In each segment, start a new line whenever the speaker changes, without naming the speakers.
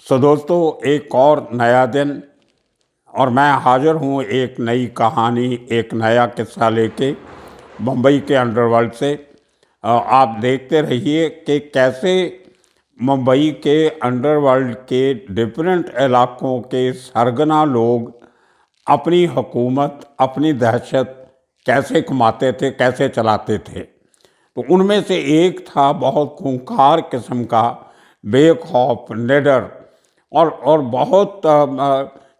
दोस्तों, एक और नया दिन और मैं हाजिर हूँ एक नई कहानी, एक नया किस्सा लेके मुंबई के अंडरवर्ल्ड से। आप देखते रहिए कि कैसे मुंबई के अंडरवर्ल्ड के डिफरेंट इलाकों के सरगना लोग अपनी हुकूमत, अपनी दहशत कैसे कमाते थे, कैसे चलाते थे। तो उनमें से एक था बहुत खूंखार किस्म का बेखौफ निडर और बहुत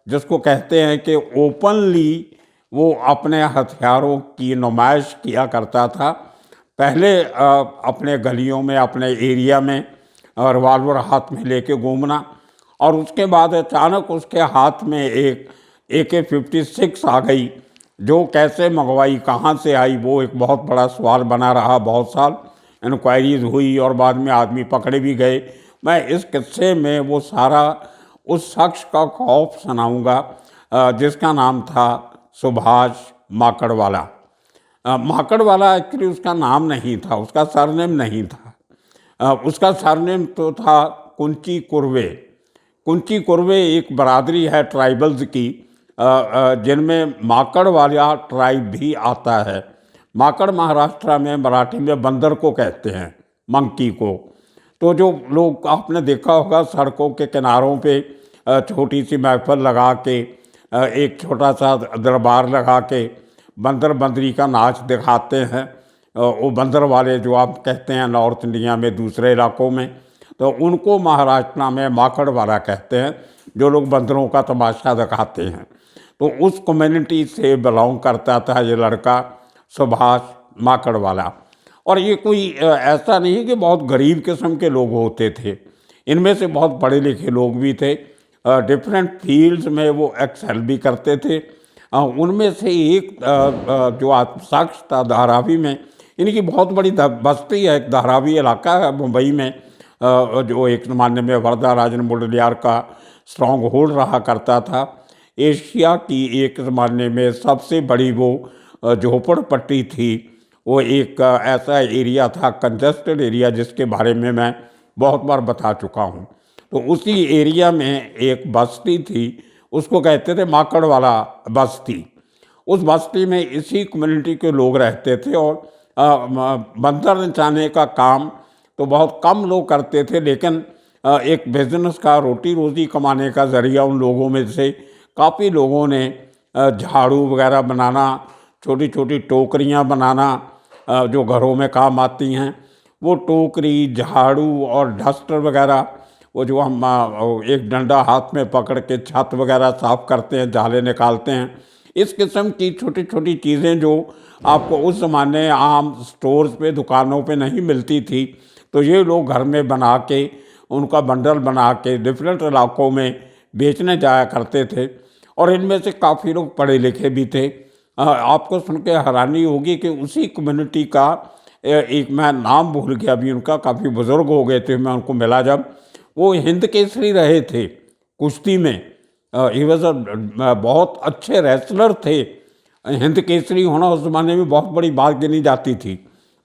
जिसको कहते हैं कि ओपनली वो अपने हथियारों की नुमाइश किया करता था। पहले अपने गलियों में, अपने एरिया में रिवाल्वर हाथ में लेके घूमना, और उसके बाद अचानक उसके हाथ में एक AK-56 आ गई, जो कैसे मंगवाई, कहाँ से आई, वो एक बहुत बड़ा सवाल बना रहा। बहुत साल इंक्वायरीज हुई और बाद में आदमी पकड़े भी गए। मैं इस किस्से में वो सारा उस शख्स का खौफ सुनाऊंगा जिसका नाम था सुभाष माकड़वाला। माकड़वाला एक्चुअली उसका नाम नहीं था, उसका सरनेम नहीं था। उसका सरनेम तो था कुंची कुर्वे। कुंची कुर्वे एक बरादरी है ट्राइबल्स की, जिनमें माकड़वाला ट्राइब भी आता है। माकड़ महाराष्ट्र में, मराठी में बंदर को कहते हैं, मंकी को। तो जो लोग आपने देखा होगा सड़कों के किनारों पे छोटी सी महफिल लगा के, एक छोटा सा दरबार लगा के बंदर बंदरी का नाच दिखाते हैं। वो बंदर वाले जो आप कहते हैं नॉर्थ इंडिया में, दूसरे इलाकों में, तो उनको महाराष्ट्र में माकड़ वाला कहते हैं, जो लोग बंदरों का तमाशा दिखाते हैं। तो उस कम्युनिटी से बिलोंग करता था ये लड़का सुभाष माकड़वाला। और ये कोई ऐसा नहीं कि बहुत गरीब किस्म के लोग होते थे, इनमें से बहुत पढ़े लिखे लोग भी थे। डिफरेंट फील्ड्स में वो एक्सेल भी करते थे। उनमें से एक जो शख्स था धारावी में, इनकी बहुत बड़ी बस्ती है, एक धारावी इलाका है मुंबई में, जो एक ज़माने में वर्धा राजन मुडलियार का स्ट्रॉन्ग होल्ड रहा करता था। एशिया की एक ज़माने में सबसे बड़ी वो झोपड़पट्टी थी। वो एक ऐसा एरिया था, कंजस्टेड एरिया, जिसके बारे में मैं बहुत बार बता चुका हूँ। तो उसी एरिया में एक बस्ती थी, उसको कहते थे माकड़वाला बस्ती। उस बस्ती में इसी कम्युनिटी के लोग रहते थे, और बंदर नचाने का काम तो बहुत कम लोग करते थे, लेकिन एक बिजनेस का, रोटी रोजी कमाने का ज़रिया उन लोगों में से काफ़ी लोगों ने झाड़ू वगैरह बनाना, छोटी छोटी टोकरियाँ बनाना, जो घरों में काम आती हैं, वो टोकरी, झाड़ू और डस्टर वगैरह, वो जो हम एक डंडा हाथ में पकड़ के छत वगैरह साफ़ करते हैं, जाले निकालते हैं, इस किस्म की छोटी छोटी चीज़ें जो आपको उस ज़माने आम स्टोर्स पे, दुकानों पे नहीं मिलती थी, तो ये लोग घर में बना के, उनका बंडल बना के डिफरेंट इलाकों में बेचने जाया करते थे। और इनमें से काफ़ी लोग पढ़े लिखे भी थे। आपको सुन के हैरानी होगी कि उसी कम्युनिटी का एक, मैं नाम भूल गया अभी उनका, काफ़ी बुज़ुर्ग हो गए थे, मैं उनको मिला जब, वो हिंद केसरी रहे थे कुश्ती में। ही वॉज बहुत अच्छे रेसलर थे। हिंद केसरी होना उस ज़माने में बहुत बड़ी बात गिनी जाती थी।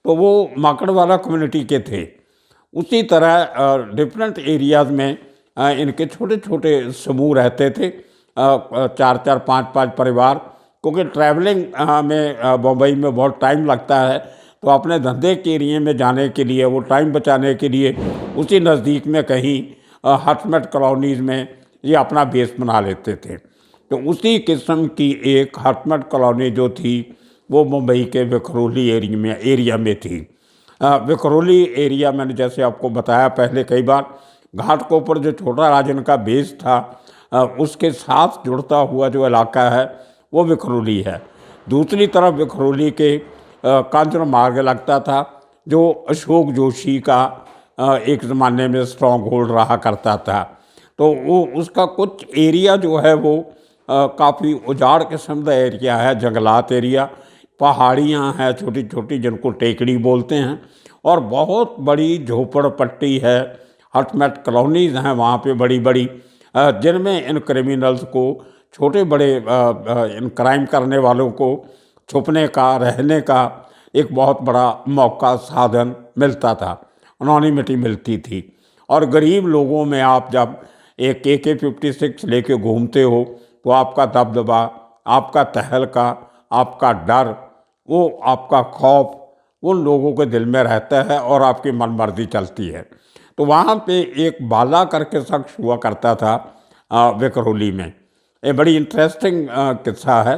तो वो माकड़वाला कम्युनिटी के थे। उसी तरह डिफरेंट एरियाज़ में इनके छोटे छोटे समूह रहते थे, चार चार पाँच पाँच परिवार, क्योंकि ट्रैवलिंग में मुंबई में बहुत टाइम लगता है, तो अपने धंधे के एरिए में जाने के लिए, वो टाइम बचाने के लिए उसी नज़दीक में कहीं हटमेट कॉलोनीज़ में ये अपना बेस बना लेते थे। तो उसी किस्म की एक हटमेट कॉलोनी जो थी, वो मुंबई के विखरोली एरिया में थी। विखरोली एरिया, मैंने जैसे आपको बताया पहले कई बार, घाटकोपर जो छोटा राजन का बेस था, उसके साथ जुड़ता हुआ जो इलाका है वो विखरोली है। दूसरी तरफ विखरोली के कांचन मार्ग लगता था, जो अशोक जोशी का एक ज़माने में स्ट्रॉन्ग होल्ड रहा करता था। तो वो उसका कुछ एरिया जो है वो काफ़ी उजाड़ किस्म का एरिया है, जंगलात एरिया, पहाड़ियाँ हैं छोटी छोटी, जिनको टेकड़ी बोलते हैं, और बहुत बड़ी झोपड़पट्टी है, हटमेट कॉलोनीज़ हैं वहाँ पे बड़ी बड़ी, जिनमें इन क्रिमिनल्स को, छोटे बड़े इन क्राइम करने वालों को छुपने का, रहने का एक बहुत बड़ा मौका, साधन मिलता था, अनोनिमिटी मिलती थी। और गरीब लोगों में आप जब एक AK-56 लेके घूमते हो तो आपका दबदबा, आपका तहलका, आपका डर, वो आपका खौफ उन लोगों के दिल में रहता है और आपकी मनमर्जी चलती है। तो वहाँ पे एक बाला करके शख्स हुआ करता था विकरौली में। ये बड़ी इंटरेस्टिंग किस्सा है।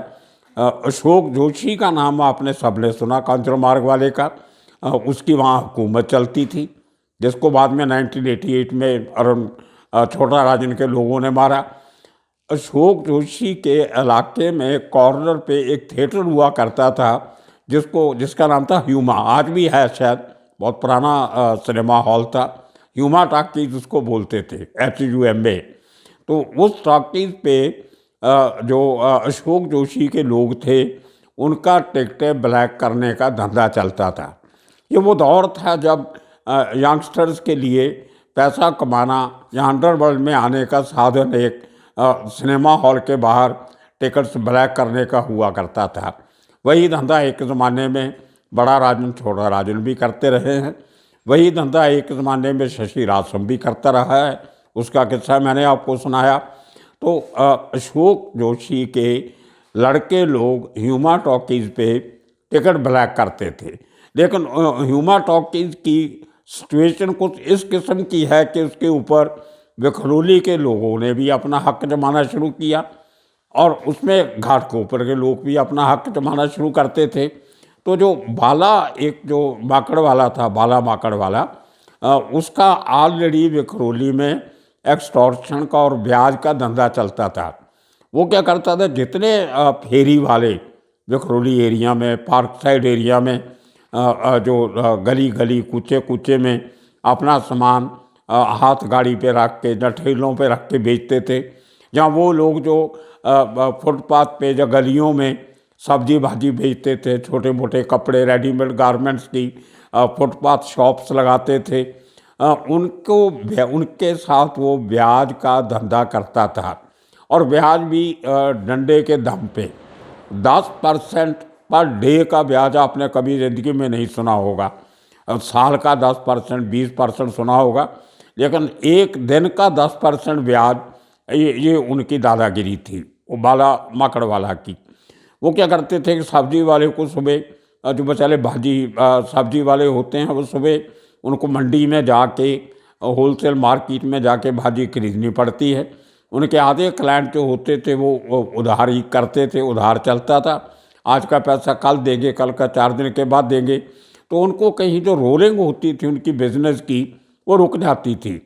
अशोक जोशी का नाम आपने सबने सुना, कांचन मार्ग वाले का। उसकी वहाँ हुकूमत चलती थी, जिसको बाद में 1988 में अरुण छोटा राजन के लोगों ने मारा। अशोक जोशी के इलाके में कॉर्नर पे एक थिएटर हुआ करता था जिसका नाम था ह्यूमा, आज भी है शायद, बहुत पुराना सिनेमा हॉल था। ह्यूमा टॉकीज उसको बोलते थे, HUMA। तो उस टॉकीज पे जो अशोक जोशी के लोग थे, उनका टिकटें ब्लैक करने का धंधा चलता था। ये वो दौर था जब यंगस्टर्स के लिए पैसा कमाना या अंडरवर्ल्ड में आने का साधन एक सिनेमा हॉल के बाहर टिकट्स ब्लैक करने का हुआ करता था। वही धंधा एक ज़माने में बड़ा राजन छोटा राजन भी करते रहे हैं। वही धंधा एक ज़माने में शशि रासम भी करता रहा है। उसका किस्सा मैंने आपको सुनाया। तो अशोक जोशी के लड़के लोग ह्यूमा टॉकीज़ पे टिकट ब्लैक करते थे। लेकिन ह्यूमा टॉकीज़ की सिचुएशन कुछ इस किस्म की है कि उसके ऊपर विखरोली के लोगों ने भी अपना हक जमाना शुरू किया और उसमें घाट के ऊपर के लोग भी अपना हक जमाना शुरू करते थे। तो जो बाला, एक जो माकड़ वाला था, बाला माकड़ वाला, उसका ऑलरेडी विखरोली में एक्सटॉर्शन का और ब्याज का धंधा चलता था। वो क्या करता था, जितने फेरी वाले विखरोली एरिया में, पार्क साइड एरिया में, जो गली गली कूचे कूचे में अपना सामान हाथ गाड़ी पे रख के या ठेलों पे रख के बेचते थे, जहाँ वो लोग जो फुटपाथ पे या गलियों में सब्जी भाजी बेचते थे, छोटे मोटे कपड़े, रेडीमेड गारमेंट्स की फुटपाथ शॉप्स लगाते थे, उनके साथ वो ब्याज का धंधा करता था। और ब्याज भी डंडे के दम पे 10% पर डे का ब्याज आपने कभी ज़िंदगी में नहीं सुना होगा। साल का 10%, 20% सुना होगा, लेकिन एक दिन का 10% ब्याज, ये उनकी दादागिरी थी, वो बाला माकड़ वाला की। वो क्या करते थे कि सब्जी वाले को सुबह, जो बेचारे सब्जी वाले होते हैं, वो सुबह उनको मंडी में जाके, होलसेल मार्केट में जाके भाजी खरीदनी पड़ती है। उनके आधे क्लाइंट जो होते थे वो उधार ही करते थे, उधार चलता था। आज का पैसा कल देंगे, कल का 4 दिन के बाद देंगे। तो उनको कहीं जो रोलिंग होती थी उनकी बिजनेस की, वो रुक जाती थी।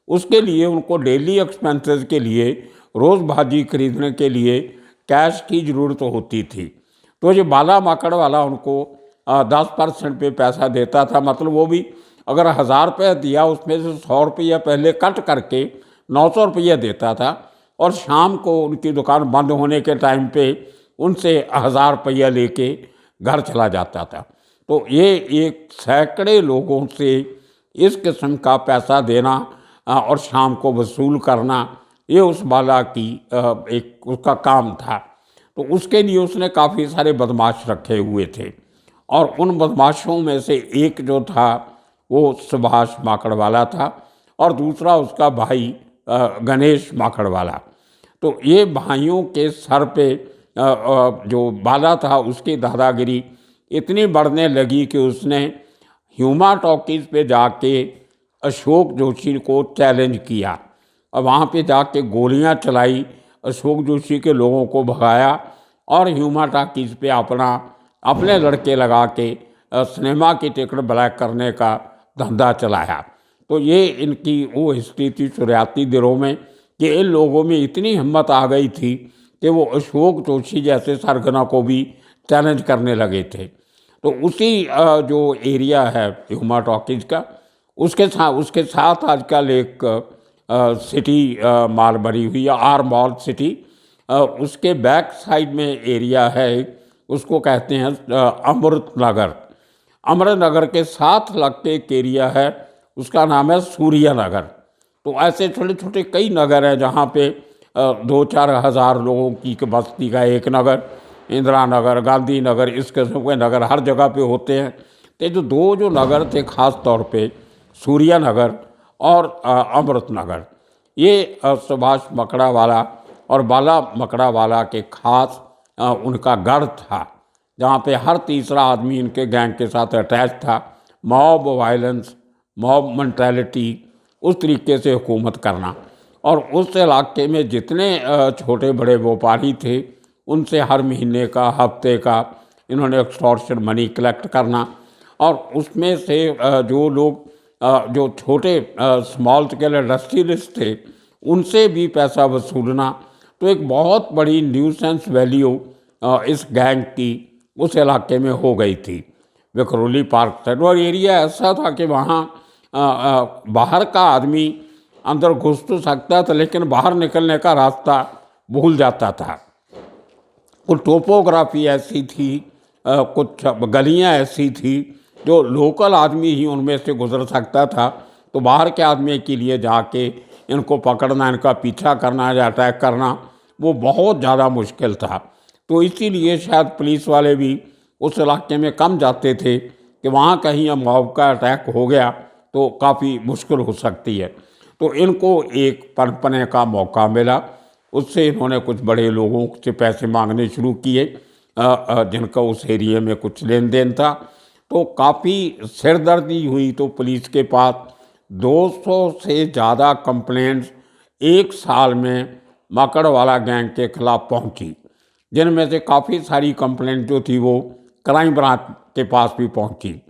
उसके लिए उनको डेली एक्सपेंसेस के लिए, रोज़ भाजी खरीदने के लिए कैश की ज़रूरत होती थी। तो ये बाला माकड़ वाला उनको 10% पे पैसा देता था। मतलब वो भी अगर 1000 रुपये दिया, उसमें से 100 रुपया पहले कट करके 900 रुपया देता था, और शाम को उनकी दुकान बंद होने के टाइम पे उनसे 1000 रुपया लेके घर चला जाता था। तो ये एक सैकड़े लोगों से इस किस्म का पैसा देना और शाम को वसूल करना, ये उस बाला की एक उसका काम था। तो उसके लिए उसने काफ़ी सारे बदमाश रखे हुए थे, और उन बदमाशों में से एक जो था वो सुभाष माकड़ वाला था, और दूसरा उसका भाई गणेश माकड़ वाला। तो ये भाइयों के सर पे जो बाला था उसकी दादागिरी इतनी बढ़ने लगी कि उसने ह्यूमा टॉकीज़ पे जाके अशोक जोशी को चैलेंज किया, और वहाँ पे जाके गोलियाँ चलाई, अशोक जोशी के लोगों को भगाया, और ह्यूमा टॉकीज़ पे अपने लड़के लगा के सिनेमा की टिकट ब्लैक करने का धंधा चलाया। तो ये इनकी वो हिस्ट्री थी शुरुआती दिनों में, कि इन लोगों में इतनी हिम्मत आ गई थी कि वो अशोक जोशी जैसे सरगना को भी चैलेंज करने लगे थे। तो उसी जो एरिया है ह्यूमा टॉकीज़ का, उसके साथ आजकल एक सिटी मॉल बनी हुई है, आर मॉल सिटी। उसके बैक साइड में एरिया है, उसको कहते हैं अमृत नगर। अमृत नगर के साथ लग के एक एरिया है, उसका नाम है सूर्य नगर। तो ऐसे छोटे छोटे कई नगर हैं जहाँ पे 2-4 हज़ार लोगों की बस्ती का एक नगर, इंदिरा नगर, गांधी नगर, इस किस्म के नगर हर जगह पे होते हैं। तो जो नगर थे ख़ास तौर पे सूर्य नगर और अमृत नगर, ये सुभाष मकड़ावाला और बाला मकड़ावाला के खास उनका गढ़ था, जहाँ पे हर तीसरा आदमी इनके गैंग के साथ अटैच था। मॉब वायलेंस, मॉब मेंटालिटी, उस तरीके से हुकूमत करना। और उस इलाके में जितने छोटे बड़े व्यापारी थे, उनसे हर महीने का, हफ्ते का इन्होंने एक्सटॉर्शन मनी कलेक्ट करना। और उसमें से जो लोग जो छोटे स्मॉल स्केल इंडस्ट्रियलिस्ट थे, उनसे भी पैसा वसूलना। तो एक बहुत बड़ी न्यूसेंस वैल्यू इस गैंग की उस इलाके में हो गई थी, विक्रोली पार्क साइड। और एरिया ऐसा था कि वहाँ बाहर का आदमी अंदर घुस तो सकता था, लेकिन बाहर निकलने का रास्ता भूल जाता था। कुछ टोपोग्राफी ऐसी थी, कुछ गलियां ऐसी थी जो लोकल आदमी ही उनमें से गुजर सकता था। तो बाहर के आदमी के लिए जाके इनको पकड़ना, इनका पीछा करना या अटैक करना, वो बहुत ज़्यादा मुश्किल था। तो इसीलिए शायद पुलिस वाले भी उस इलाके में कम जाते थे कि वहाँ कहीं मॉब का अटैक हो गया तो काफ़ी मुश्किल हो सकती है। तो इनको एक पनपने का मौका मिला। उससे इन्होंने कुछ बड़े लोगों से पैसे मांगने शुरू किए, जिनका उस एरिया में कुछ लेन देन था। तो काफ़ी सिरदर्दी हुई। तो पुलिस के पास 200 से ज़्यादा कंप्लेंट्स एक साल में मकड़वाला गैंग के खिलाफ पहुंची, जिनमें से काफ़ी सारी कंप्लेंट जो थी वो क्राइम ब्रांच के पास भी पहुंची।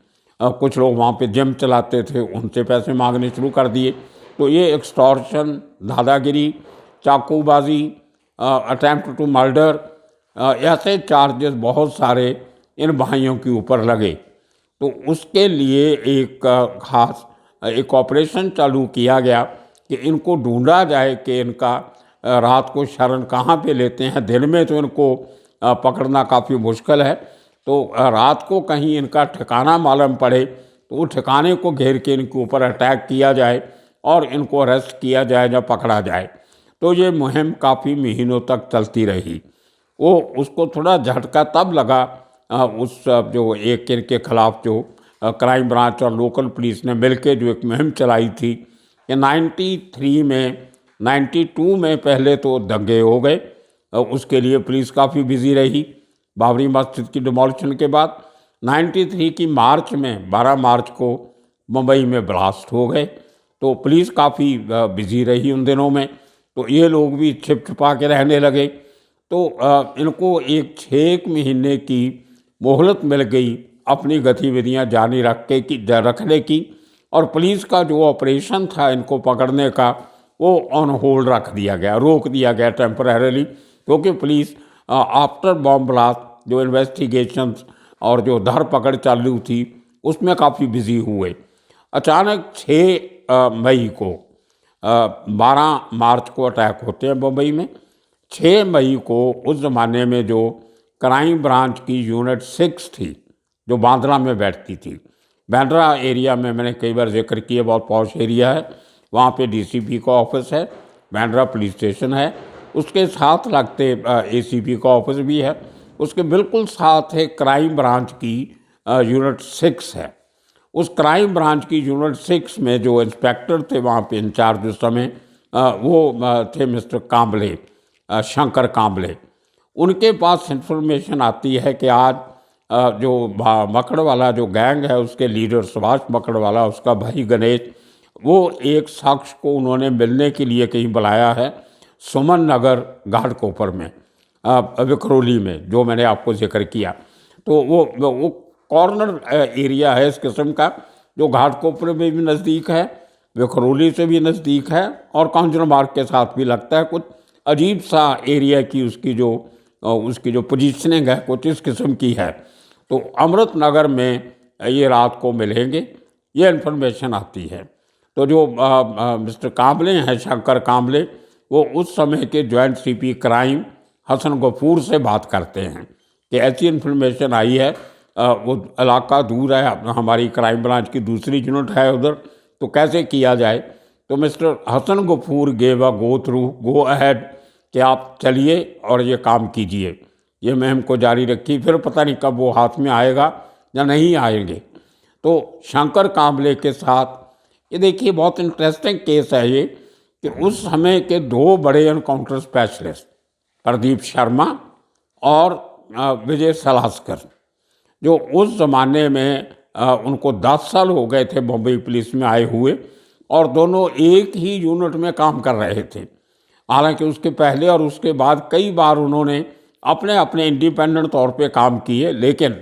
कुछ लोग वहाँ पे जिम चलाते थे, उनसे पैसे मांगने शुरू कर दिए। तो ये एक्सटॉर्शन, दादागिरी, चाकूबाजी, अटैम्प्ट टू मर्डर, ऐसे चार्जेस बहुत सारे इन भाइयों के ऊपर लगे। तो उसके लिए एक खास एक ऑपरेशन चालू किया गया कि इनको ढूंढा जाए कि इनका रात को शरण कहाँ पे लेते हैं। दिन में तो इनको पकड़ना काफ़ी मुश्किल है, तो रात को कहीं इनका ठिकाना मालूम पड़े तो उस ठिकाने को घेर के इनके ऊपर अटैक किया जाए और इनको अरेस्ट किया जाए या पकड़ा जाए। तो ये मुहिम काफ़ी महीनों तक चलती रही। वो उसको थोड़ा झटका तब लगा उस जो एक इनके खिलाफ जो क्राइम ब्रांच और लोकल पुलिस ने मिलकर जो एक मुहिम चलाई थी कि 93 में, 92 में पहले तो दंगे हो गए। उसके लिए पुलिस काफ़ी बिजी रही बाबरी मस्जिद की डिमोलिशन के बाद। 93 की मार्च में, 12 मार्च को मुंबई में ब्लास्ट हो गए। तो पुलिस काफ़ी बिजी रही उन दिनों में। तो ये लोग भी छिप छुपा के रहने लगे। तो इनको एक 6 महीने की मोहलत मिल गई अपनी गतिविधियां जारी रखने की। और पुलिस का जो ऑपरेशन था इनको पकड़ने का, वो ऑन होल्ड रख दिया गया, रोक दिया गया टेम्परेरली, क्योंकि पुलिस आफ्टर बॉम्ब ब्लास्ट जो इन्वेस्टिगेशंस और जो धरपकड़ चालू थी उसमें काफ़ी बिजी हुए। अचानक 6 मई को, 12 मार्च को अटैक होते हैं मुंबई में। 6 मई को उस ज़माने में जो क्राइम ब्रांच की यूनिट 6 थी, जो बांद्रा में बैठती थी, बांद्रा एरिया में मैंने कई बार जिक्र किया, बहुत पॉश एरिया है, वहाँ पे डीसीपी का ऑफिस है, बांद्रा पुलिस स्टेशन है, उसके साथ लगते एसीपी का ऑफिस भी है, उसके बिल्कुल साथ है क्राइम ब्रांच की यूनिट 6 है। उस क्राइम ब्रांच की यूनिट 6 में जो इंस्पेक्टर थे वहाँ पे इंचार्ज उस समय, वो थे मिस्टर कांबले, शंकर कांबले। उनके पास इंफॉर्मेशन आती है कि आज जो मकड़वाला जो गैंग है उसके लीडर सुभाष मकड़वाला, उसका भाई गणेश, वो एक शख्स को उन्होंने मिलने के लिए कहीं बुलाया है सुमन नगर घाटकोपर में, विक्रोली में, जो मैंने आपको जिक्र किया। तो वो कॉर्नर एरिया है इस किस्म का, जो घाटकोपर में भी नज़दीक है, विक्रोली से भी नज़दीक है और कांजूर मार्ग के साथ भी लगता है। कुछ अजीब सा एरिया की उसकी जो पोजीशनिंग है कुछ इस किस्म की है। तो अमृत नगर में ये रात को मिलेंगे, ये इन्फॉर्मेशन आती है। तो जो मिस्टर कांबले हैं, शंकर कांबले, वो उस समय के joint CP crime Hasan Ghafoor से बात करते हैं कि ऐसी इन्फॉर्मेशन आई है, वो इलाका दूर है, हमारी क्राइम ब्रांच की दूसरी यूनिट है उधर, तो कैसे किया जाए। तो mister Hasan Ghafoor gave a go ahead कि आप चलिए और ये काम कीजिए। ये मुहिम को जारी रखी, फिर पता नहीं कब वो हाथ में आएगा या नहीं आएंगे। तो शंकर कांबले के साथ, ये देखिए बहुत इंटरेस्टिंग केस है ये, कि उस समय के दो बड़े एनकाउंटर स्पेशलिस्ट प्रदीप शर्मा और विजय सलास्कर, जो उस ज़माने में उनको 10 साल हो गए थे बम्बई पुलिस में आए हुए, और दोनों एक ही यूनिट में काम कर रहे थे। हालांकि उसके पहले और उसके बाद कई बार उन्होंने अपने अपने इंडिपेंडेंट तौर पे काम किए, लेकिन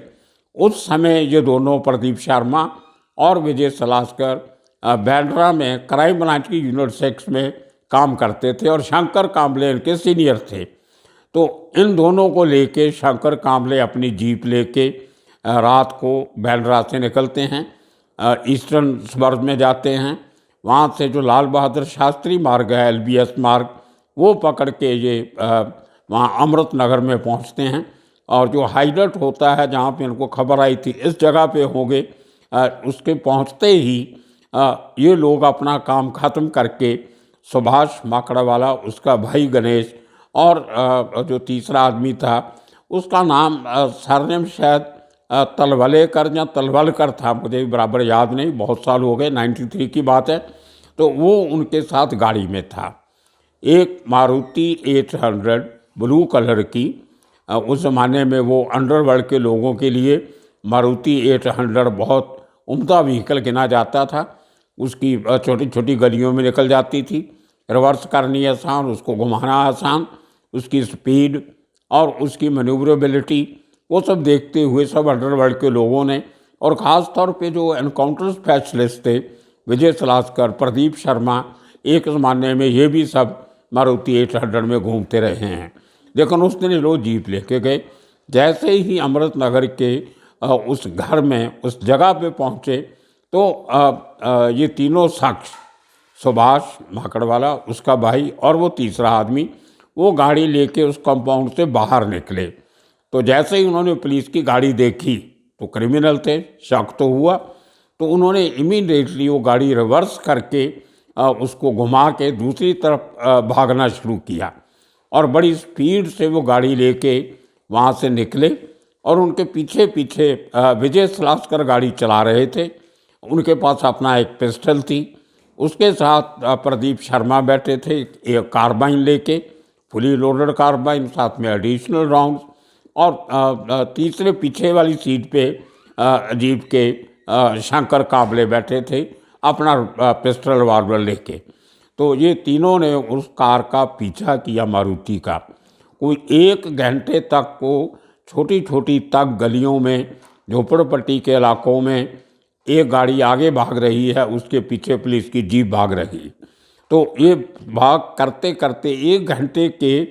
उस समय ये दोनों प्रदीप शर्मा और विजय सलास्कर बैंड्रा में क्राइम ब्रांच की यूनिट 6 में काम करते थे और शंकर कांबले इनके सीनियर थे। तो इन दोनों को लेके शंकर कांबले अपनी जीप लेके रात को बैंड्रा से निकलते हैं, ईस्टर्न सबर्ब में जाते हैं। वहाँ से जो लाल बहादुर शास्त्री मार्ग है, LBS मार्ग, वो पकड़ के ये वहाँ अमृत नगर में पहुँचते हैं। और जो हाईलाइट होता है जहाँ पे इनको खबर आई थी इस जगह पे होंगे, उसके पहुँचते ही ये लोग अपना काम ख़त्म करके सुभाष माकड़वाला, उसका भाई गणेश और जो तीसरा आदमी था उसका नाम सरनेम शायद तलवलेकर या तलवलकर था, मुझे भी बराबर याद नहीं, बहुत साल हो गए, 93 की बात है। तो वो उनके साथ गाड़ी में था, एक मारुति 800 ब्लू कलर की। उस ज़माने में वो अंडरवर्ल्ड के लोगों के लिए मारुति 800 बहुत उम्दा व्हीकल गिना जाता था। उसकी छोटी छोटी गलियों में निकल जाती थी, रिवर्स करनी आसान, उसको घुमाना आसान, उसकी स्पीड और उसकी मैन्यूवरेबिलिटी, वो सब देखते हुए सब अंडरवर्ल्ड के लोगों ने, और ख़ास तौर पे जो एनकाउंटर स्पेशलिस्ट थे विजय सलास्कर, प्रदीप शर्मा, एक ज़माने में ये भी सब मारुति 800 में घूमते रहे हैं। लेकिन उस दिन लोग जीप लेके गए। जैसे ही अमृत नगर के उस घर में उस जगह पे पहुँचे तो ये तीनों शख्स, सुभाष माकड़वाला, उसका भाई और वो तीसरा आदमी, वो गाड़ी लेके उस कंपाउंड से बाहर निकले। तो जैसे ही उन्होंने पुलिस की गाड़ी देखी तो क्रिमिनल थे, शक तो हुआ, तो उन्होंने इमीडिएटली वो गाड़ी रिवर्स करके उसको घुमा के दूसरी तरफ भागना शुरू किया और बड़ी स्पीड से वो गाड़ी लेके वहाँ से निकले। और उनके पीछे पीछे विजय सलास्कर गाड़ी चला रहे थे, उनके पास अपना एक पिस्टल थी, उसके साथ प्रदीप शर्मा बैठे थे एक कार्बाइन लेके, फुली लोडेड कार्बाइन, साथ में एडिशनल राउंड्स, और तीसरे पीछे वाली सीट पे जीप के शंकर कांबले बैठे थे अपना पिस्टल रिवॉल्वर लेके। तो ये तीनों ने उस कार का पीछा किया, मारुति का। कोई 1 घंटे तक को छोटी छोटी तक गलियों में, झोपड़पट्टी के इलाकों में एक गाड़ी आगे भाग रही है, उसके पीछे पुलिस की जीप भाग रही। तो ये भाग करते करते 1 घंटे के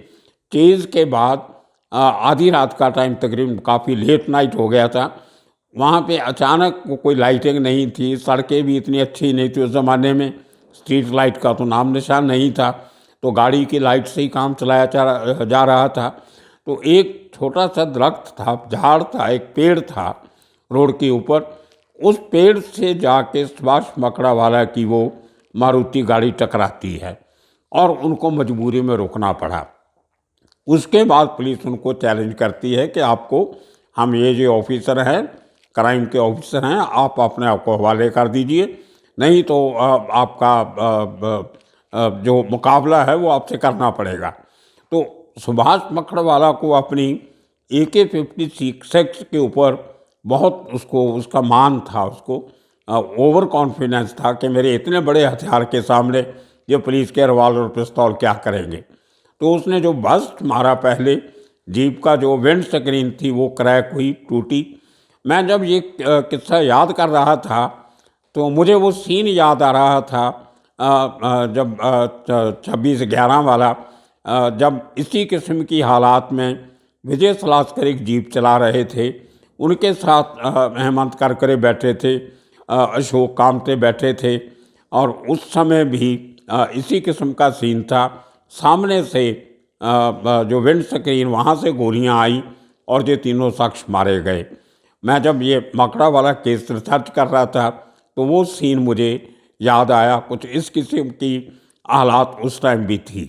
चेज़ के बाद आधी रात का टाइम, तकरीबन काफ़ी लेट नाइट हो गया था, वहाँ पे अचानक कोई लाइटिंग नहीं थी, सड़कें भी इतनी अच्छी नहीं थी उस ज़माने में, स्ट्रीट लाइट का तो नाम निशान नहीं था, तो गाड़ी की लाइट से ही काम चलाया जा रहा था। तो एक छोटा सा दरख्त था, झाड़ था, एक पेड़ था रोड के ऊपर, उस पेड़ से जाके सुभाष माकड़वाला की वो मारुति गाड़ी टकराती है और उनको मजबूरी में रोकना पड़ा। उसके बाद पुलिस उनको चैलेंज करती है कि आपको, हम ये जो ऑफिसर हैं, क्राइम के ऑफिसर हैं, आप अपने आप को हवाले कर दीजिए, नहीं तो आपका जो मुकाबला है वो आपसे करना पड़ेगा। तो सुभाष माकड़वाला को अपनी AK-56 के ऊपर बहुत उसका मान था, उसको ओवर कॉन्फिडेंस था कि मेरे इतने बड़े हथियार के सामने ये पुलिस के रिवॉल्वर पिस्तौल क्या करेंगे। तो उसने जो बस्ट मारा पहले, जीप का जो विंड स्क्रीन थी वो क्रैक हुई, टूटी। मैं जब ये किस्सा याद कर रहा था तो मुझे वो सीन याद आ रहा था जब 26/11 वाला, जब इसी किस्म की हालात में विजय सलास्कर एक जीप चला रहे थे, उनके साथ हेमंत करकरे बैठे थे, अशोक कामते बैठे थे, और उस समय भी इसी किस्म का सीन था। सामने से जो विंड स्क्रीन, वहाँ से गोलियां आई और ये तीनों शख्स मारे गए। मैं जब ये माकड़वाला केस रिसर्च कर रहा था तो वो सीन मुझे याद आया। कुछ इस किस्म की हालात उस टाइम भी थी।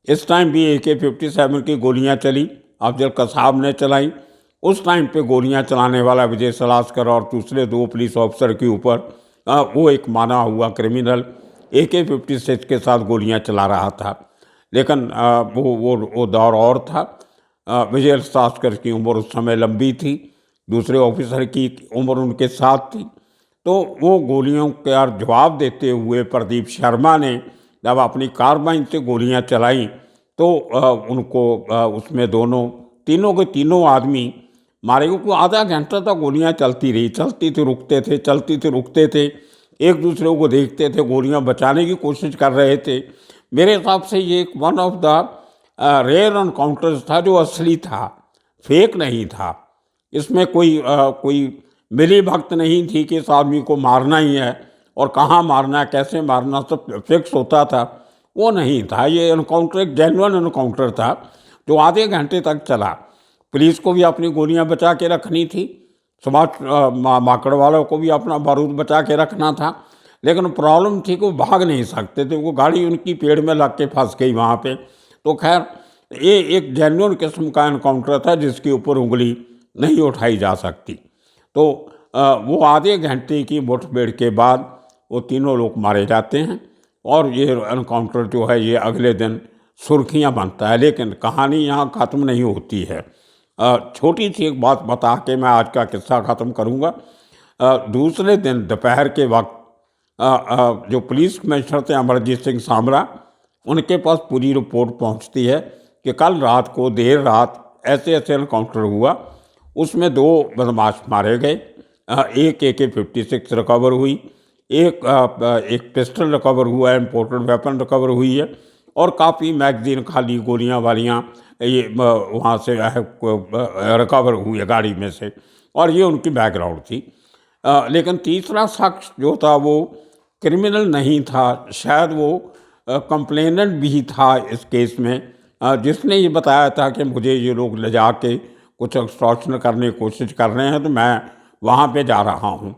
इस टाइम भी AK-57 की गोलियां चली, अफजल कसाब ने चलाई। उस टाइम पे गोलियां चलाने वाला विजय सलास्कर और दूसरे 2 पुलिस ऑफिसर के ऊपर वो एक माना हुआ क्रिमिनल AK-47 के साथ गोलियां चला रहा था। लेकिन वो दौर और था। विजय सावरकर की उम्र उस समय लंबी थी, दूसरे ऑफिसर की उम्र उनके साथ थी। तो वो गोलियों का जवाब देते हुए प्रदीप शर्मा ने जब अपनी कार्बाइन से गोलियां चलाई तो उनको उसमें तीनों के तीनों आदमी मारे गए। आधा घंटा तक गोलियां चलती रही, चलती थी रुकते थे, चलती थी रुकते थे, एक दूसरे को देखते थे, गोलियां बचाने की कोशिश कर रहे थे। मेरे हिसाब से ये एक one of the rare encounters था जो असली था, फेक नहीं था। इसमें कोई मिली भक्त नहीं थी कि इस आदमी को मारना ही है और कहाँ मारना है, कैसे मारना, सब फिक्स होता था। वो नहीं था। ये एनकाउंटर एक जेन्युइन एनकाउंटर था जो आधे घंटे तक चला। पुलिस को भी अपनी गोलियां बचा के रखनी थी, सुभाष माकड़ वालों को भी अपना बारूद बचा के रखना था। लेकिन प्रॉब्लम थी कि वो भाग नहीं सकते थे, वो गाड़ी उनकी पेड़ में लग के फंस गई वहाँ पे। तो खैर ये एक जेन्युइन किस्म का एनकाउंटर था जिसके ऊपर उंगली नहीं उठाई जा सकती। तो वो आधे घंटे की मुठभेड़ के बाद वो तीनों लोग मारे जाते हैं और ये एनकाउंटर जो है ये अगले दिन सुर्खियां बनता है। लेकिन कहानी यहाँ ख़त्म नहीं होती है। छोटी सी एक बात बता के मैं आज का किस्सा ख़त्म करूँगा। दूसरे दिन दोपहर के वक्त जो पुलिस कमिश्नर थे अमरजीत सिंह सामरा, उनके पास पूरी रिपोर्ट पहुंचती है कि कल रात को देर रात ऐसे ऐसे एनकाउंटर हुआ, उसमें 2 बदमाश मारे गए, एक AK-56 रिकवर हुई, एक पिस्टल रिकवर हुआ है, इम्पोर्टेड वेपन रिकवर हुई है और काफ़ी मैगजीन खाली गोलियां वालियां ये वहाँ से रिकवर हुई है गाड़ी में से, और ये उनकी बैकग्राउंड थी। लेकिन तीसरा शख्स जो था वो क्रिमिनल नहीं था, शायद वो कंप्लेनेंट भी था इस केस में, जिसने ये बताया था कि मुझे ये लोग ले जा के कुछ एक्सटॉर्शन करने की कोशिश कर रहे हैं तो मैं वहाँ पे जा रहा हूँ।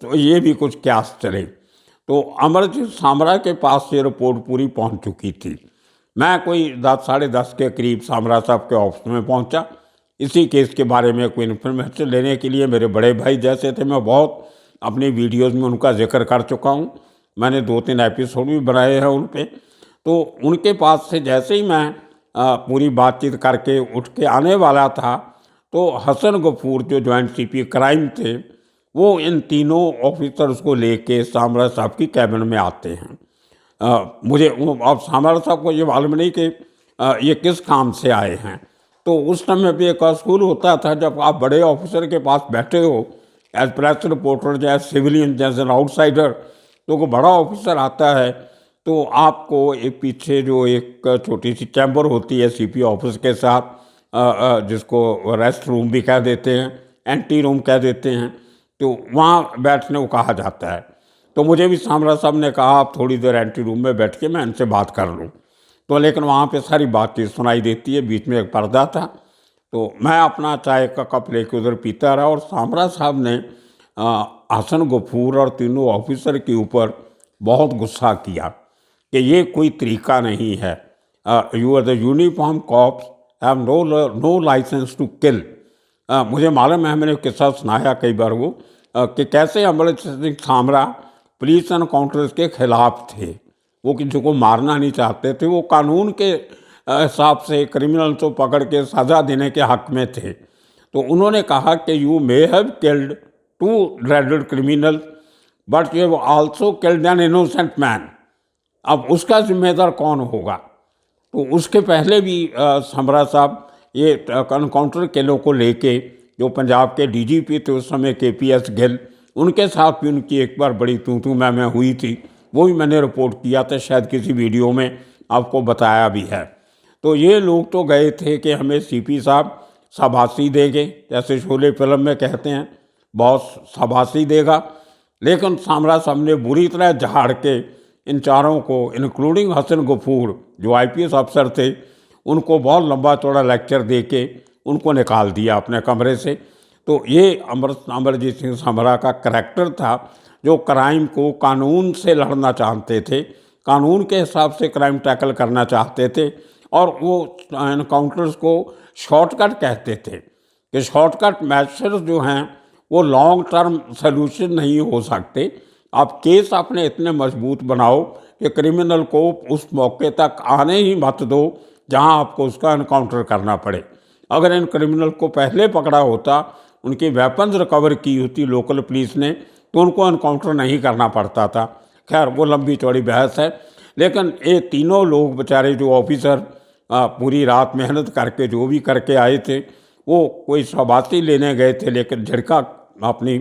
तो ये भी कुछ क्यास चले। तो अमरजीत सामरा के पास ये रिपोर्ट पूरी पहुँच चुकी थी। मैं कोई 10 साढ़े 10 के करीब सामरा साहब के ऑफिस में पहुँचा इसी केस के बारे में कोई इन्फॉर्मेशन लेने के लिए। मेरे बड़े भाई जैसे थे, मैं बहुत अपनी वीडियोज़ में उनका जिक्र कर चुका हूँ, मैंने 2-3 एपिसोड भी बनाए हैं उन पर। तो उनके पास से जैसे ही मैं पूरी बातचीत करके उठ के आने वाला था तो हसन गफूर जो जॉइंट CP क्राइम थे वो इन तीनों ऑफिसर्स को लेके सामरा साहब की कैबिन में आते हैं। मुझे अब सामरा साहब को ये मालूम नहीं कि ये किस काम से आए हैं। तो उस समय पे एक असूल होता था, जब आप बड़े ऑफिसर के पास बैठे हो एज प्रेस रिपोर्टर या सिविलियन जैसे आउटसाइडर, तो कोई बड़ा ऑफिसर आता है तो आपको एक पीछे जो एक छोटी सी चैम्बर होती है CP ऑफिस के साथ, जिसको रेस्ट रूम भी कह देते हैं, एंटी रूम कह देते हैं, तो वहाँ बैठने को कहा जाता है। तो मुझे भी सामरा साहब ने कहा आप थोड़ी देर एंटी रूम में बैठ के मैं इनसे बात कर लूँ। तो लेकिन वहाँ पे सारी बातचीत सुनाई देती है, बीच में एक पर्दा था। तो मैं अपना चाय का कप लेके उधर पीता रहा और सामरा साहब ने हसन गफूर और तीनों ऑफिसर के ऊपर बहुत गुस्सा किया कि ये कोई तरीका नहीं है, you are the uniform cops have no licence to kill. मुझे मालूम है, मैंने किस्सा सुनाया कई बार वो कि कैसे अमरजीत सिंह सामरा पुलिस एनकाउंटर्स के खिलाफ थे, वो किसी को मारना नहीं चाहते थे, वो कानून के हिसाब से क्रिमिनल को पकड़ के सज़ा देने के हक में थे। तो उन्होंने कहा कि you may have killed 2 dreaded criminal but you have also killed an innocent man. अब उसका जिम्मेदार कौन होगा? तो उसके पहले भी सामरा साहब ये एनकाउंटर किलों को लेके जो पंजाब के DGP थे उस समय KPS गिल, उनके साथ भी उनकी एक बार बड़ी तू मैं हुई थी, वो भी मैंने रिपोर्ट किया था, शायद किसी वीडियो में आपको बताया भी है। तो ये लोग तो गए थे कि हमें CP साहब शाबाशी देंगे, जैसे शोले फिल्म में कहते हैं बॉस शाबाशी देगा। लेकिन सामरा साहब ने बुरी तरह झाड़ के इन चारों को, इंक्लूडिंग हसन गफूर जो IPS अफसर थे, उनको बहुत लंबा चौड़ा लेक्चर दे के उनको निकाल दिया अपने कमरे से। तो ये अमरजीत सिंह सामरा का करैक्टर था जो क्राइम को कानून से लड़ना चाहते थे, कानून के हिसाब से क्राइम टैकल करना चाहते थे, और वो एनकाउंटर्स को शॉर्टकट कहते थे कि शॉर्टकट मेथड्स जो हैं वो लॉन्ग टर्म सल्यूशन नहीं हो सकते। आप केस अपने इतने मजबूत बनाओ कि क्रिमिनल को उस मौके तक आने ही मत दो जहां आपको उसका एनकाउंटर करना पड़े। अगर इन क्रिमिनल को पहले पकड़ा होता, उनकी वेपन्स रिकवर की होती लोकल पुलिस ने, तो उनको एनकाउंटर नहीं करना पड़ता था। खैर वो लंबी चौड़ी बहस है। लेकिन ये तीनों लोग बेचारे जो ऑफिसर पूरी रात मेहनत करके जो भी करके आए थे, वो कोई शाबाशी लेने गए थे, लेकिन झिड़का अपनी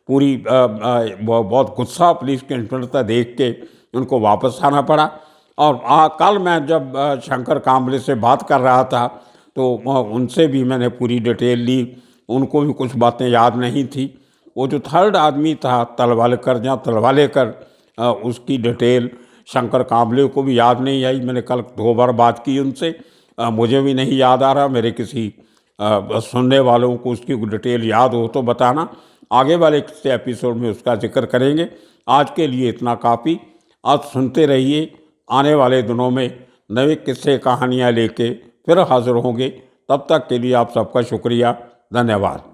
पूरी बहुत गुस्सा पुलिस के इंस्पेक्टर देख के उनको वापस आना पड़ा। और कल मैं जब शंकर कांबले से बात कर रहा था तो उनसे भी मैंने पूरी डिटेल ली। उनको भी कुछ बातें याद नहीं थी। वो जो थर्ड आदमी था तलवालेकर या तलवालेकर, उसकी डिटेल शंकर कांबले को भी याद नहीं आई। मैंने कल 2 बार बात की उनसे, मुझे भी नहीं याद आ रहा। मेरे किसी सुनने वालों को उसकी डिटेल याद हो तो बताना, आगे वाले किसी एपिसोड में उसका जिक्र करेंगे। आज के लिए इतना काफ़ी। आज सुनते रहिए, आने वाले दिनों में नए किस्से कहानियाँ लेके फिर हाजिर होंगे। तब तक के लिए आप सबका शुक्रिया, धन्यवाद।